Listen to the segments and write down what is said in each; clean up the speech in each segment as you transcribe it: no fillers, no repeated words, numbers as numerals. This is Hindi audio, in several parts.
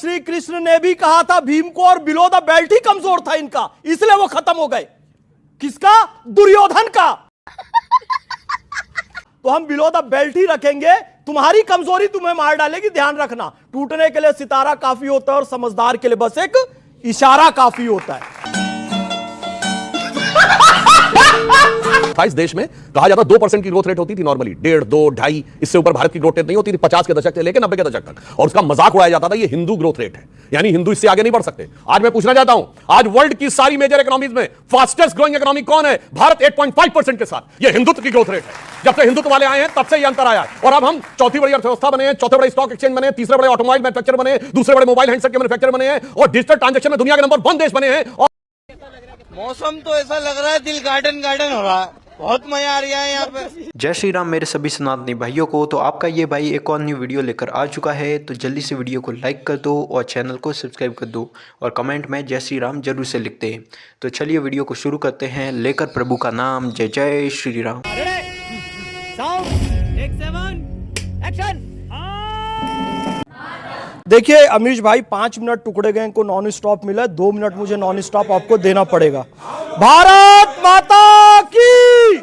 श्री कृष्ण ने भी कहा था भीम को, और बिलो द बेल्ट ही कमजोर था इनका, इसलिए वो खत्म हो गए। किसका? दुर्योधन का। तो हम बिलो द बेल्ट ही रखेंगे, तुम्हारी कमजोरी तुम्हें मार डालेगी, ध्यान रखना। टूटने के लिए सितारा काफी होता है और समझदार के लिए बस एक इशारा काफी होता है। इस देश में कहा जाता 2% की ग्रोथ रेट होती थी नॉर्मली, 1.5, 2, 2.5, इससे ऊपर भारत की ग्रोथ रेट नहीं होती थी 50 के दशक से लेकर 90 के दशक तक, और उसका मजाक उड़ाया जाता था ये हिंदू ग्रोथ रेट है, यानी हिंदू इससे आगे नहीं बढ़ सकते। आज मैं पूछना चाहता हूं, आज वर्ल्ड की सारी मेजर इकोनॉमीज में फास्टेस्ट ग्रोइंग इकोनॉमी कौन है? भारत 8.5% के साथ, ये हिंदुत्व की ग्रोथ रेट है। जब से हिंदुत्व वाले आए हैं तब से ये अंतर आया है, और अब हम चौथी बड़ी अर्थव्यवस्था बने हैं, चौथे बड़े स्टॉक एक्सचेंज बने, तीसरे बड़े ऑटोमोबाइल मैन्युफैक्चर बने, दूसरे बड़े मोबाइल हैंडसेट के मैन्युफैक्चर बने हैं, और डिजिटल ट्रांजैक्शन में दुनिया के नंबर 1 देश बने हैं। और मौसम तो ऐसा लग रहा है दिल गार्डन गार्डन हो रहा है, बहुत मजा आ रहा है यहाँ पे। जय श्री राम मेरे सभी सनातनी भाइयों को। तो आपका ये भाई एक और न्यू वीडियो लेकर आ चुका है, तो जल्दी से वीडियो को लाइक कर दो और चैनल को सब्सक्राइब कर दो, और कमेंट में जय श्री राम जरूर से लिखते हैं। तो चलिए वीडियो को शुरू करते हैं, लेकर प्रभु का नाम, जय जय श्री राम। देखिए अमीश भाई, 5 मिनट टुकड़े गए को नॉन स्टॉप मिला, 2 मिनट मुझे नॉन स्टॉप आपको देना पड़ेगा। भारत माता की,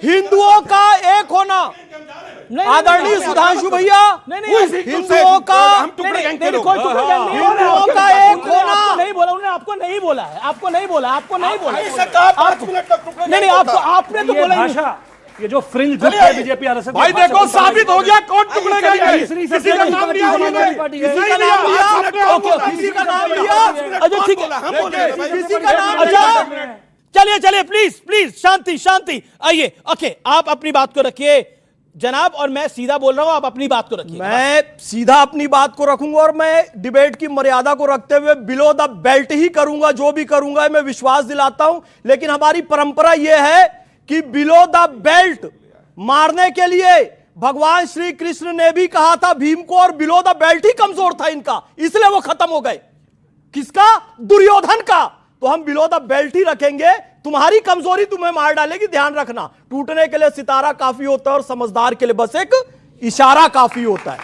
हिंदुओं का एक होना, आदरणीय सुधांशु भैया, हिंदुओं का एक होना। नहीं बोला उन्होंने, आपको नहीं बोला है, आपको नहीं बोला, आपको नहीं बोला। नहीं, आपको आपने तो बोला भाषा। ये जो फ्रिंज ग्रुप है बीजेपी आरएसएस, भाई देखो साबित हो गया कौन टुकड़े गए। किसी का नाम लिया, किसी का नाम लिया, अच्छा ठीक है, किसी का नाम लिया। चलिए चलिए, प्लीज प्लीज, शांति शांति, आइए। ओके, आप अपनी बात को रखिए जनाब, और मैं सीधा बोल रहा हूं, आप अपनी बात को रखिए। मैं सीधा अपनी बात को रखूंगा, और मैं डिबेट की मर्यादा को रखते हुए बिलो द बेल्ट ही करूंगा, जो भी करूंगा मैं विश्वास दिलाता हूं। लेकिन हमारी परंपरा यह है कि बिलो द बेल्ट मारने के लिए भगवान श्री कृष्ण ने भी कहा था भीम को, और बिलो द बेल्ट ही कमजोर था इनका, इसलिए वो खत्म हो गए। किसका? दुर्योधन का। तो हम बिलो द बेल्ट ही रखेंगे, तुम्हारी कमजोरी तुम्हें मार डालेगी, ध्यान रखना। टूटने के लिए सितारा काफी होता है और समझदार के लिए बस एक इशारा काफी होता है।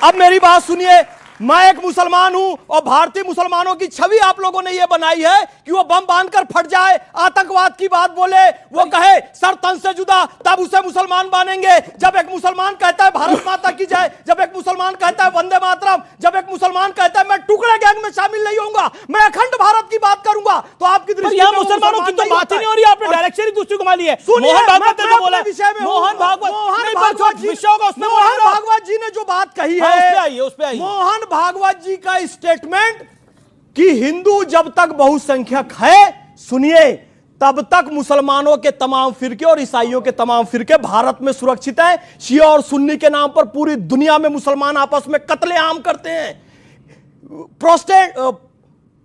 अब मेरी बात सुनिए, मैं एक मुसलमान हूं, और भारतीय मुसलमानों की छवि आप लोगों ने यह बनाई है कि वो बम बांधकर फट जाए, आतंकवाद की बात बोले, वो कहे सर तन से जुदा, तब उसे मुसलमान मानेंगे। जब एक मुसलमान कहता है भारत माता की जय, जब एक मुसलमान कहता है वंदे मातरम, जब एक मुसलमान कहता है मैं टुकड़े गैंग में शामिल नहीं होऊंगा, मैं अखंड भारत की बात करूंगा, तो आपकी दृष्टि में मुसलमानों की तो बात ही नहीं हो रही, आपने डायरेक्शन ही दूसरी घुमा ली है। मोहन भागवत ने बोला, मोहन भागवत जी ने जो बात कही है, उस पे मोहन भागवत जी का स्टेटमेंट कि हिंदू जब तक बहुसंख्यक है, सुनिए, तब तक मुसलमानों के तमाम फिरके और ईसाइयों के तमाम फिरके भारत में सुरक्षित हैं। शिया और सुन्नी के नाम पर पूरी दुनिया में मुसलमान आपस में कत्लेआम करते हैं।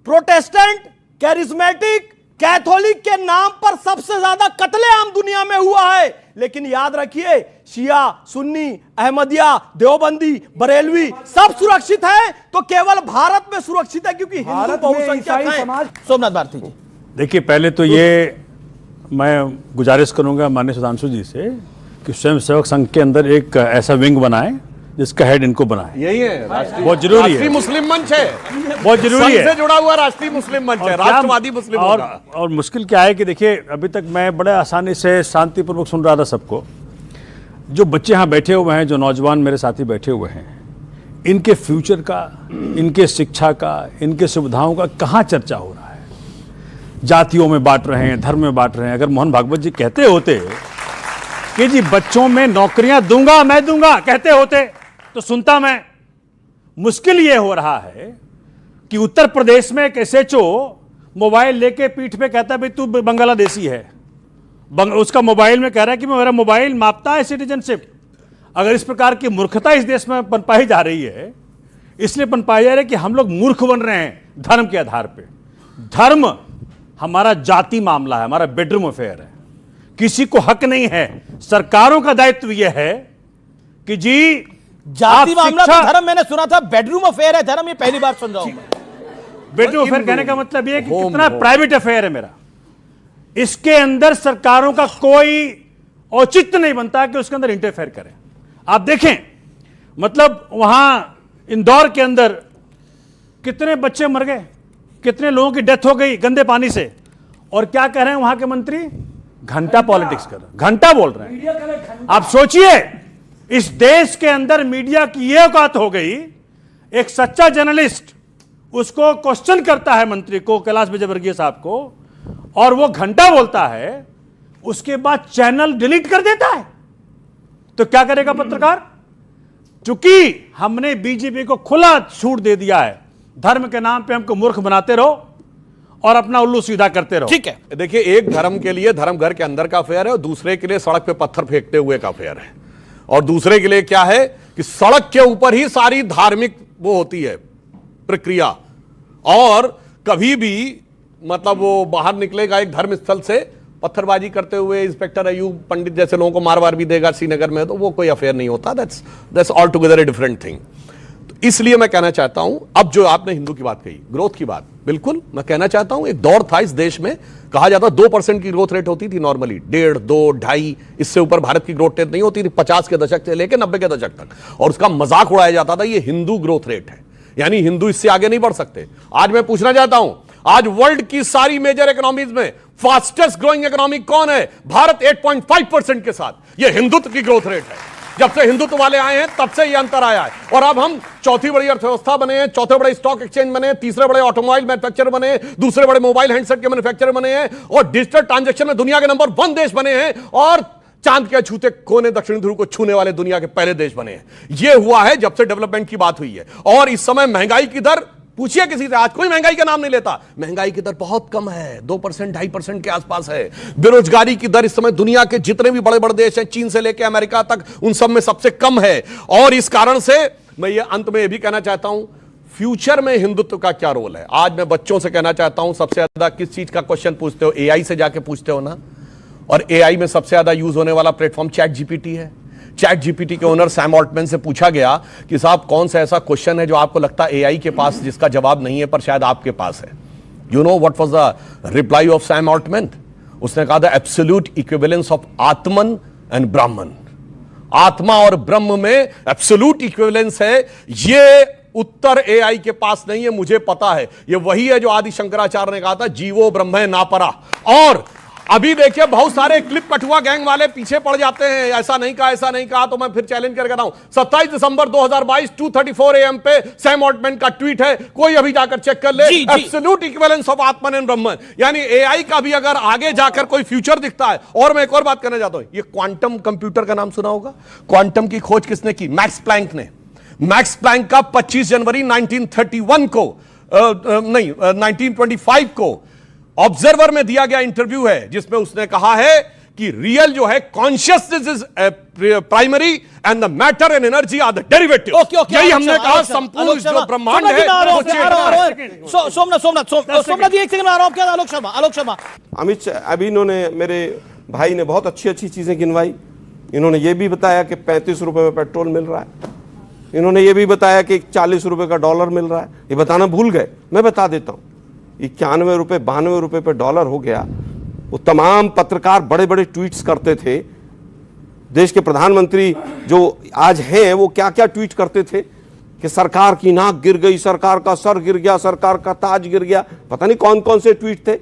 प्रोटेस्टेंट, कैरिज्मेटिक, कैथोलिक के नाम पर सबसे ज्यादा कत्लेआम दुनिया में हुआ है। लेकिन याद रखिए, शिया, सुन्नी, अहमदिया, देवबंदी, बरेलवी सब सुरक्षित है, तो केवल भारत में सुरक्षित है क्योंकि हिंदू बहुसंख्यक हैं। सोमनाथ भारती जी, देखिए, पहले तो ये मैं गुजारिश करूंगा माननीय सुधांशु जी से कि स्वयंसेवक संघ के अंदर एक ऐसा विंग बनाएं जिसका हेड इनको बनाए। यही है, बहुत जरूरी है। राष्ट्रीय मुस्लिम मंच है, बहुत जरूरी है, से जुड़ा हुआ राष्ट्रीय मुस्लिम मंच है, राष्ट्रवादी मुस्लिम। और मुश्किल क्या है कि देखिए, अभी तक मैं बड़े आसानी से शांतिपूर्वक सुन रहा था सबको। जो बच्चे यहाँ बैठे हुए हैं, जो नौजवान मेरे साथी बैठे हुए हैं, इनके फ्यूचर का, इनके शिक्षा का, इनके सुविधाओं का कहाँ चर्चा हो रहा है? जातियों में बांट रहे हैं, धर्म में बांट रहे हैं। अगर मोहन भागवत जी कहते होते कि जी बच्चों में नौकरियां दूंगा, मैं दूंगा, कहते होते तो सुनता मैं। मुश्किल यह हो रहा है कि उत्तर प्रदेश में एक एसएचओ मोबाइल लेके पीठ पे कहता है भाई तू बांग्लादेशी है, उसका मोबाइल में कह रहा है कि मेरा मोबाइल मापता है सिटीजनशिप। अगर इस प्रकार की मूर्खता इस देश में पनपाई जा रही है, इसलिए पनपाई जा रही है कि हम लोग मूर्ख बन रहे हैं धर्म के आधार पे। धर्म हमारा जाति मामला है, हमारा बेडरूम अफेयर है, किसी को हक नहीं है। सरकारों का दायित्व यह है कि जी जाति मामला तो धर्म, मैंने सुना था बेडरूम अफेयर है धर्म, ये पहली बार सुन रहा हूं। बेडरूम अफेयर कहने का मतलब यह है कि कितना प्राइवेट अफेयर है मेरा, इसके अंदर सरकारों का कोई औचित्य नहीं बनता कि उसके अंदर इंटरफेयर करें। आप देखें, मतलब वहां इंदौर के अंदर कितने बच्चे मर गए, कितने लोगों की डेथ हो गई गंदे पानी से, और क्या कह रहे हैं वहां के मंत्री? घंटा पॉलिटिक्स कर रहे हैं, घंटा बोल रहे हैं। आप सोचिए, इस देश के अंदर मीडिया की यह औकात हो गई, एक सच्चा जर्नलिस्ट उसको क्वेश्चन करता है मंत्री को, कैलाश विजयवर्गीय साहब को, और वो घंटा बोलता है, उसके बाद चैनल डिलीट कर देता है। तो क्या करेगा पत्रकार? चूंकि हमने बीजेपी को खुला छूट दे दिया है, धर्म के नाम पे हमको मूर्ख बनाते रहो और अपना उल्लू सीधा करते रहो। ठीक है, देखिए, एक धर्म के लिए धर्म घर के अंदर का अफेयर है और दूसरे के लिए सड़क पे पत्थर फेंकते हुए का अफेयर है, और दूसरे के लिए क्या है कि सड़क के ऊपर ही सारी धार्मिक वो होती है प्रक्रिया, और कभी भी मतलब वो बाहर निकलेगा एक धर्म स्थल से पत्थरबाजी करते हुए, इंस्पेक्टर अयूब पंडित जैसे लोगों को मार वार भी देगा श्रीनगर में, तो वो कोई अफेयर नहीं होता। That's all together a different thing. तो इसलिए मैं कहना चाहता हूं, अब जो आपने हिंदू की बात कही, ग्रोथ की बात, बिल्कुल मैं कहना चाहता हूं, एक दौर था इस देश में, कहा जाता 2% की ग्रोथ रेट होती थी नॉर्मली, 1.5, 2, 2.5, इससे ऊपर भारत की ग्रोथ रेट नहीं होती थी 50 के दशक से लेकर 90 के दशक तक, और उसका मजाक उड़ाया जाता था ये हिंदू ग्रोथ रेट है, यानी हिंदू इससे आगे नहीं बढ़ सकते। आज मैं पूछना चाहता हूं, आज वर्ल्ड की सारी मेजर इकोनॉमीज में फास्टेस्ट ग्रोइंग इकोनॉमी कौन है? भारत 8.5% के साथ। यह हिंदुत्व की ग्रोथ रेट है। जब से हिंदुत्व वाले आए हैं तब से यह अंतर आया है, और अब हम चौथी बड़ी अर्थव्यवस्था बने हैं, चौथे बड़े स्टॉक एक्सचेंज बने हैं, तीसरे बड़े ऑटोमोबाइल मैन्युफैक्चरर बने हैं, दूसरे बड़े मोबाइल हैंडसेट के मैन्युफैक्चरर बने हैं, और डिजिटल ट्रांजैक्शन में दुनिया के नंबर 1 देश बने हैं, और चांद के छूते कोने दक्षिण ध्रुव को छूने वाले दुनिया के पहले देश बने हैं। यह हुआ है जब से डेवलपमेंट की बात हुई है। और इस समय महंगाई की दर, पूछिए किसी से, आज कोई महंगाई का नाम नहीं लेता। महंगाई की दर बहुत कम है, 2%, 2.5% के आसपास है। बेरोजगारी की दर इस समय दुनिया के जितने भी बड़े बड़े देश हैं, चीन से लेकर अमेरिका तक, उन सब में सबसे कम है। और इस कारण से मैं ये अंत में ये भी कहना चाहता हूं, फ्यूचर में हिंदुत्व का क्या रोल है। आज मैं बच्चों से कहना चाहता हूं, सबसे ज्यादा किस चीज का क्वेश्चन पूछते हो? एआई से जाके पूछते हो ना, और एआई में सबसे ज्यादा यूज होने वाला प्लेटफॉर्म चैट जीपीटी है। चैट जीपीटी के ओनर सैम ऑल्टमैन से पूछा गया कि साहब कौन सा ऐसा क्वेश्चन है जो आपको लगता है एआई के पास जिसका जवाब नहीं है पर शायद आपके पास है। You know what was the reply off Sam Altman? उसने कहा the absolute equivalence of Atman and ब्राह्मण। आत्मा और ब्रह्म में एब्सोल्यूट इक्विवेलेंस है। ये उत्तर एआई के पास नहीं है, मुझे पता है। ये वही है जो आदि शंकराचार्य ने कहा था, जीवो ब्रह्म नापरा। और अभी देखिए बहुत सारे क्लिप कठुआ गैंग वाले पीछे पड़ जाते हैं, ऐसा नहीं कहा, ऐसा नहीं कहा। तो मैं फिर चैलेंज करके रहा हूं, 27 दिसंबर 2022 2:34 AM पे सैम ऑल्टमैन का ट्वीट है, कोई अभी जाकर चेक कर ले। Absolute equivalence of Atman and ब्रह्मन, यानी एआई का भी अगर आगे जाकर कोई फ्यूचर दिखता है। और मैं एक और बात करना चाहता हूं, ये क्वांटम कंप्यूटर का नाम सुना होगा। क्वांटम की खोज किसने की? मैक्स प्लैंक ने। मैक्स प्लैंक का 25 जनवरी 1931 को 1925 को ऑब्जर्वर में दिया गया इंटरव्यू है, जिसमें उसने कहा है कि रियल जो है consciousness is primary and the matter and energy are the derivative. यही हमने कहा, संपूर्ण जो ब्रह्मांड है। सोमनाथ जी एक सेकंड में आ रहा हूं। क्या आलोक शर्मा अमित शाह अभी इन्होंने, मेरे भाई ने बहुत अच्छी अच्छी चीजें गिनवाई। इन्होंने ये भी बताया कि 35 रुपए में पेट्रोल मिल रहा है। इन्होंने ये भी बताया कि 40 रुपए का डॉलर मिल रहा है। ये बताना भूल गए, मैं बता देता हूं। 91 रुपए 92 रुपए पे डॉलर हो गया। वो तमाम पत्रकार बड़े बड़े ट्वीट्स करते थे। देश के प्रधानमंत्री जो आज हैं वो क्या क्या ट्वीट करते थे कि सरकार की नाक गिर गई, सरकार का सर गिर गया, सरकार का ताज गिर गया, पता नहीं कौन कौन से ट्वीट थे।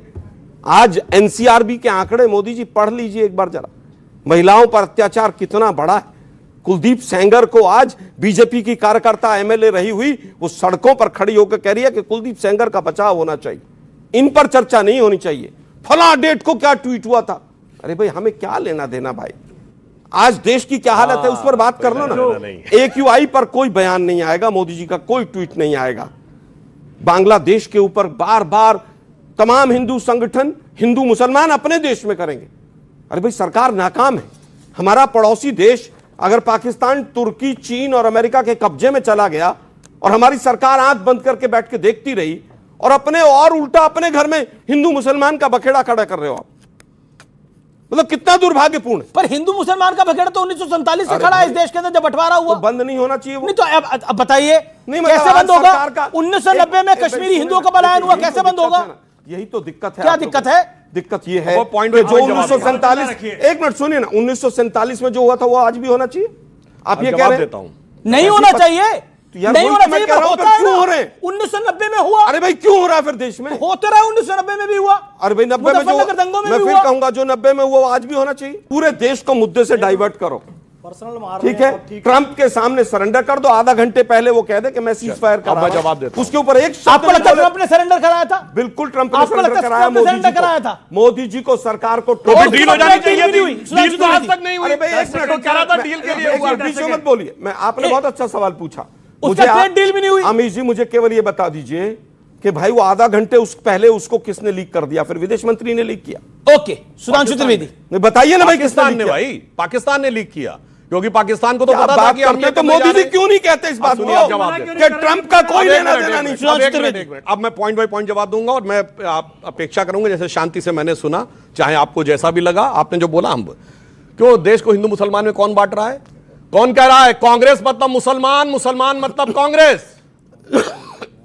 आज एनसीआरबी के आंकड़े मोदी जी पढ़ लीजिए एक बार जरा, महिलाओं पर अत्याचार कितना बड़ा है। कुलदीप सेंगर को आज बीजेपी की कार्यकर्ता एमएलए रही हुई वो सड़कों पर खड़ी होकर कह रही है कि कुलदीप सेंगर का बचाव होना चाहिए, इन पर चर्चा नहीं होनी चाहिए। फला डेट को क्या ट्वीट हुआ था? अरे भाई हमें क्या लेना देना भाई, आज देश की क्या हालत है उस पर बात कर लो ना। एक्यूआई पर कोई बयान नहीं आएगा, मोदी जी का कोई ट्वीट नहीं आएगा। बांग्लादेश के ऊपर बार बार तमाम हिंदू संगठन, हिंदू मुसलमान अपने देश में करेंगे। अरे भाई सरकार नाकाम है। हमारा पड़ोसी देश अगर पाकिस्तान, तुर्की, चीन और अमेरिका के कब्जे में चला गया और हमारी सरकार आंख बंद करके बैठ के देखती रही और अपने और उल्टा अपने घर में हिंदू मुसलमान का बखेड़ा खड़ा कर रहे हो आप, मतलब कितना दुर्भाग्यपूर्ण है। पर हिंदू मुसलमान का बखेड़ा तो 1947 से खड़ा है इस देश के अंदर, जब बंटवारा हुआ। तो बंद नहीं होना चाहिए वो। नहीं तो अब बताइए कैसे बंद होगा? 1990 में कश्मीरी हिंदुओं का पलायन हुआ, कैसे बंद होगा? यही तो दिक्कत है। क्या दिक्कत है? दिक्कत ये है कि जो 1947, एक मिनट सुनिए ना, 1947 में जो हुआ था वो आज भी होना चाहिए। आप ये कह रहे हैं नहीं होना चाहिए, नहीं होना चाहिए, क्यों हो रहे हैं? 1990 में हुआ? अरे भाई क्यों हो रहा है फिर देश में? होते रहा, 1990 में भी हुआ। अरे भाई 90 में मुजफ्फरनगर दंगों में मैं भी फिर हुआ। कहूंगा जो 90 में हुआ वो आज भी होना चाहिए। पूरे देश को मुद्दे से डाइवर्ट करो, पर्सनल मार ठीक है। ट्रंप के सामने सरेंडर कर दो, आधा घंटे पहले वो कह दे कि मैं सीज फायर कर अब रहा मैं हूं। जवाब देता हूं। उसके ऊपर एक शब्द आपको नहीं लगता है बोले। ट्रंप ने सरेंडर कराया था? बिल्कुल ट्रंप ने आपको लगता सरेंडर है कराया, ट्रंप ने सरेंडर कराया था? मोदी जी को सरकार को तो फिर डील हो जानी चाहिए डील भी थी। हुई, डील तो आज तक नहीं हुई। अरे भाई एक मिनट कह रहा था डील के लिए हुआ। बीच में मत बोलिए, मैं आपने बहुत अच्छा सवाल पूछा। उसका ट्रेड डील भी नहीं हुई। अमित जी मुझे केवल ये बता दीजिए कि भाई वो आधा घंटे उस पहले उसको किसने लीक कर दिया? फिर विदेश मंत्री ने लीक किया। ओके, सुधांशु त्रिवेदी बताइए ना भाई किसने पाकिस्तान लीक ने, किया? भाई पाकिस्तान ने लीक किया, क्योंकि पाकिस्तान को तो क्या पता था बात कि हम करते ये तो करने मोदी जा जी रहे हैं। क्यों नहीं कहते इस बात सुनिए, को आप जवाब दें। कि ट्रंप का कोई अब एक लेना मिनट, देना एक नहीं? मिनट, अब एक मिनट। अब मैं पॉइंट बाय पॉइंट जवाब दूंगा और मैं आप अपेक्षा करूंगा जैसे शांति से मैंने सुना, चाहे आपको जैसा भी लगा, आपने जो बोला हम क्यों देश को हिंदू मुसलमान में कौन बांट रहा है? कौन कह रहा है कांग्रेस मतलब मुसलमान, मुसलमान मतलब Congress?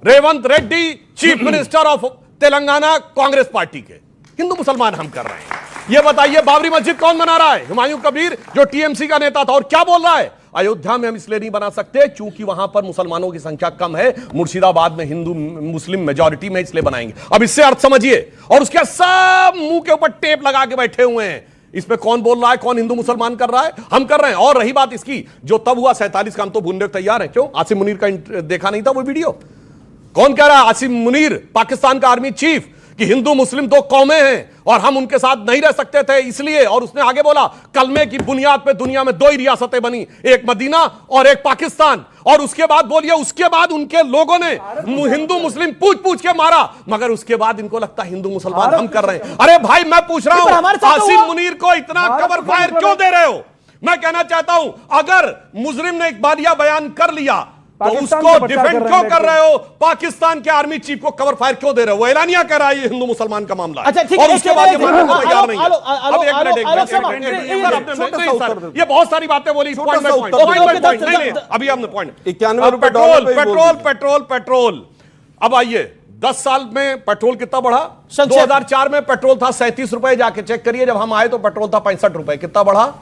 Revanth Reddy chief minister of Telangana Congress party के, हिंदू मुसलमान हम कर रहे हैं। ये बताइए बाबरी मस्जिद कौन बना रहा है? हुमायूं कबीर जो टीएमसी का नेता था। और क्या बोल रहा है? अयोध्या में हम इसलिए नहीं बना सकते क्योंकि वहां पर मुसलमानों की संख्या कम है, मुर्शिदाबाद में हिंदू मुस्लिम मेजॉरिटी में, इसलिए बनाएंगे। अब इससे अर्थ समझिए। और उसके सब मुंह के ऊपर टेप लगा के बैठे हुए हैं। इसमें कौन बोल रहा है, कौन हिंदू मुसलमान कर रहा है? हम कर रहे हैं। और रही बात इसकी, जो तब हुआ 47 का, हम तो भूलने को तैयार है। क्यों? आसिम मुनीर का देखा नहीं था वो वीडियो? कौन कह रहा है? आसिम मुनीर, पाकिस्तान का आर्मी चीफ, कि हिंदू मुस्लिम दो कौमें हैं और हम उनके साथ नहीं रह सकते थे इसलिए। और उसने आगे बोला कलमे की बुनियाद पे दुनिया में दो ही रियासतें बनी, एक मदीना और एक पाकिस्तान। और उसके बाद बोलिए, उसके बाद उनके लोगों ने हिंदू मुस्लिम पूछ पूछ के मारा, मगर उसके बाद इनको लगता है हिंदू मुसलमान हम कर रहे हैं। अरे भाई मैं पूछ रहा हूं, आसिम मुनीर को इतना कवर फायर क्यों दे रहे हो? मैं कहना चाहता हूं, अगर मुजरिम ने इकबालिया बयान कर लिया तो उसको डिफेंड क्यों कर रहे हो? पाकिस्तान के आर्मी चीफ को कवर फायर क्यों दे रहे हो? वो एलानिया कर रहा है ये हिंदू मुसलमान का मामला है। अच्छा, ठीक और है, उसके बाद ये मानने को तैयार नहीं है। आलो, अब एक मिनट, ये बहुत सारी बातें बोली, पॉइंट बाय पॉइंट। नहीं, अभी हमने पॉइंट 91 रुपए पेट्रोल पेट्रोल पेट्रोल पेट्रोल। अब आइए, 10 साल में पेट्रोल कितना बढ़ा? 2004 में पेट्रोल था 37 रुपए, जाके चेक करिए। जब हम आए तो पेट्रोल था 65 रुपए। कितना बढ़ा?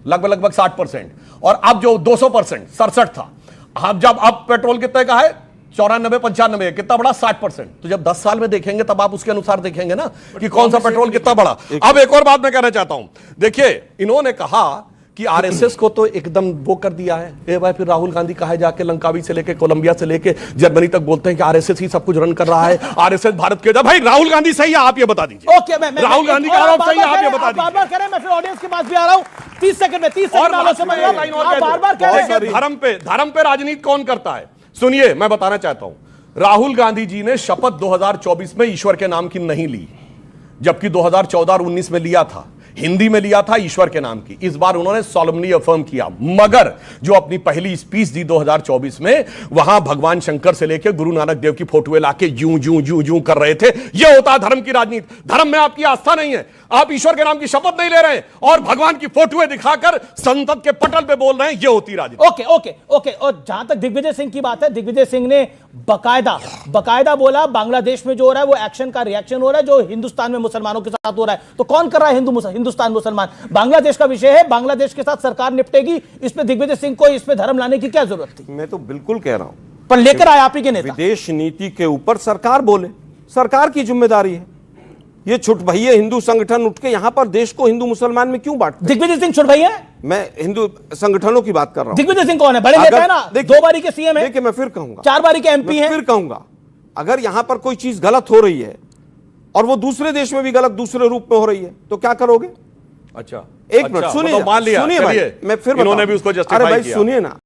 लगभग 60%। और अब जो 200%, 67 था। अब पेट्रोल कितने का है? 94-95। कितना बढ़ा? 60%। तो जब 10 साल में देखेंगे तब आप उसके अनुसार देखेंगे ना कि कौन सा पेट्रोल कितना बढ़ा। अब एक और बात मैं कहना चाहता हूं, देखिए इन्होंने कहा कि आरएसएस को तो एकदम वो कर दिया है। ए भाई, फिर राहुल गांधी कहा जाके लंकावी से लेके कोलंबिया से लेके जर्मनी तक बोलते हैं कि आरएसएस ही सब कुछ रन कर रहा है, आरएसएस भारत के। भाई राहुल गांधी सही है, आप ये बता दीजिए। ओके, मैं राहुल गांधी का आरोप सही है, आप ये बता दीजिए। बार-बार करें, मैं फिर ऑडियंस के पास भी आ रहा हूं। 30 सेकंड में 30 और सेकंड समझ लो। आप बार-बार कह रहे हैं धर्म पे राजनीति कौन करता है? सुनिए, मैं बताना चाहता हूं, राहुल गांधी जी ने शपथ 2024 में ईश्वर के नाम की नहीं ली, जबकि 2014 और 19 में लिया था। हिंदी में लिया था ईश्वर के नाम की। इस बार उन्होंने सॉलमली अफर्म किया, मगर जो अपनी पहली स्पीच दी 2024 में, वहां भगवान शंकर से लेकर गुरु नानक देव की फोटोएं लाके यूं यूं यूं यूं कर रहे थे। यह होता है धर्म की राजनीति। धर्म में आपकी आस्था नहीं है, आप ईश्वर के नाम की शपथ नहीं ले रहे हैं और भगवान की फोटोएं दिखाकर संसद के पटल पे बोल रहे हैं, यह होती राजनीति। Okay okay okay. और जहां तक दिग्विजय सिंह की बात है, दिग्विजय सिंह ने बकायदा बोला बांग्लादेश में जो हो रहा है वो एक्शन का रिएक्शन हो रहा है जो हिंदुस्तान में मुसलमानों के साथ हो रहा है। तो कौन कर रहा है? हिंदुस्तान मुसलमान। बांग्लादेश का विषय है, बांग्लादेश के साथ सरकार निपटेगी। इसमें दिग्विजय सिंह को इसमें धर्म लाने की क्या जरूरत थी? मैं तो बिल्कुल कह रहा हूं, पर लेकर आए आप ही के नेता। विदेश नीति के ऊपर सरकार बोले, सरकार की जिम्मेदारी है। ये छुट भैया हिंदू संगठन उठ के यहां पर देश को हिंदू मुसलमान में क्यों बांटते? दिग्विजय सिंह छुट भैया? मैं हिंदू संगठनों की बात कर रहा हूं। दिग्विजय सिंह कौन है? बड़े नेता है ना, 2 बारी के सीएम है। देखिए, मैं फिर कहूंगा, 4 बारी के एमपी है। फिर कहूंगा, अगर यहां पर कोई चीज गलत हो रही है और वो दूसरे देश में भी गलत दूसरे रूप में हो रही है तो क्या करोगे? अच्छा, एक मिनट सुनिए, मान लिया, सुनिए भाई, मैं फिर इन्होंने भी उसको जस्टिफाई किया। अरे भाई सुनिए ना।